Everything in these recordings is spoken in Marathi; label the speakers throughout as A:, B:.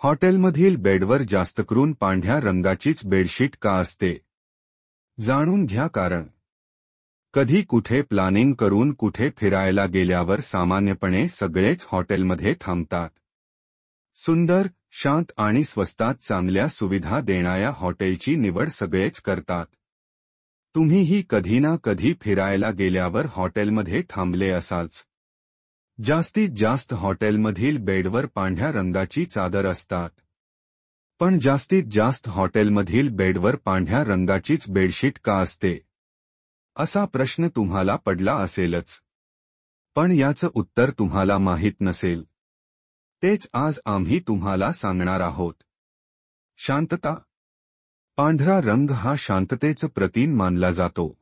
A: हॉटेलमधील बेडवर जास्तकरून पांढऱ्या रंगाचीच बेडशीट का असते? जाणून घ्या कारण. कधी कुठे प्लॅनिंग करून कुठे फिरायला गेल्यावर सामान्यपणे सगळेच हॉटेलमध्ये थांबतात. सुंदर, शांत आणि स्वस्तात चांगल्या सुविधा देणाऱ्या हॉटेलची निवड सगळेच करतात. तुम्हीही कधी ना कधी फिरायला गेल्यावर हॉटेलमध्ये थांबले असालच. जास्तीत जास्त हॉटेलमधील बेडवर पांढऱ्या रंगाची चादर असतात. पण जास्तीत जास्त हॉटेलमधील बेडवर पांढऱ्या रंगाचीच बेडशीट का असते, असा प्रश्न तुम्हाला पडला असेलच. पण याचं उत्तर तुम्हाला माहीत नसेल. तेच आज आम्ही तुम्हाला सांगणार आहोत. शांतता. पांढरा रंग हा शांततेचं प्रतीक मानला जातो.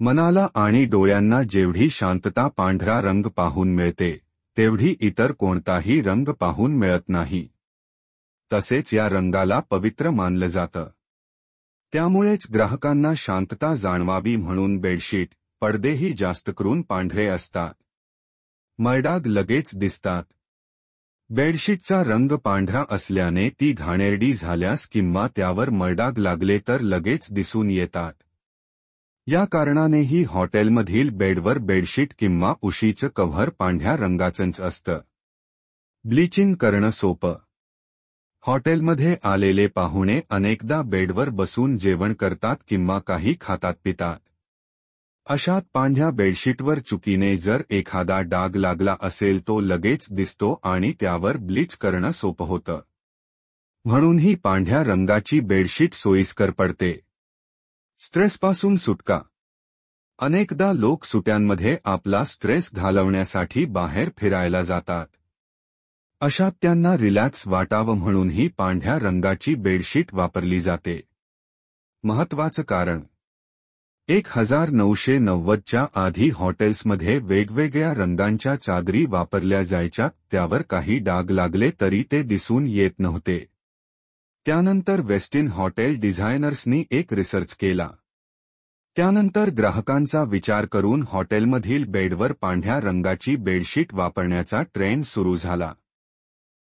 A: मनाला आणि डोळ्यांना जेवढी शांतता पांढरा रंग पाहून मिळते, तेवढी इतर कोणताही रंग पाहून मिळत नाही. तसेच या रंगाला पवित्र मानलं जातं. त्यामुळेच ग्राहकांना शांतता जाणवावी म्हणून बेडशीट, पडदेही जास्तकरून पांढरे असतात. मळडाग लगेच दिसतात. बेडशीटचा रंग पांढरा असल्याने ती घाणेरडी झाल्यास किंवा त्यावर मळडाग लागले तर लगेच दिसून येतात. या कारणानेही हॉटेलमधील बेडवर बेडशीट किंवा उशीचं कव्हर पांढऱ्या रंगाचंच असतं. ब्लीचिंग करणं सोपं. हॉटेलमध्ये आलेले पाहुणे अनेकदा बेडवर बसून जेवण करतात किंवा काही खातात पितात. अशात पांढऱ्या बेडशीटवर चुकीने जर एखादा डाग लागला असेल तो लगेच दिसतो आणि त्यावर ब्लीच करणं सोपं होतं. म्हणूनही पांढऱ्या रंगाची बेडशीट सोयीस्कर पडते. स्ट्रेसपासून सुटका. अनेकदा लोक सुट्यांमध्ये आपला स्ट्रेस घालवण्यासाठी बाहेर फिरायला जातात. अशात त्यांना रिलॅक्स वाटावं म्हणूनही पांढऱ्या रंगाची बेडशीट वापरली जाते. महत्त्वाचं कारण. 1990च्या आधी हॉटेल्समध्ये वेगवेगळ्या रंगांच्या चादरी वापरल्या जायच्या. त्यावर काही डाग लागले तरी ते दिसून येत नव्हते. त्यानंतर वेस्टिन हॉटेल डिझायनर्सनी एक रिसर्च केला. त्यानंतर ग्राहकांचा विचार करून हॉटेलमधील बेडवर पांढऱ्या रंगाची बेडशीट वापरण्याचा ट्रेंड सुरू झाला.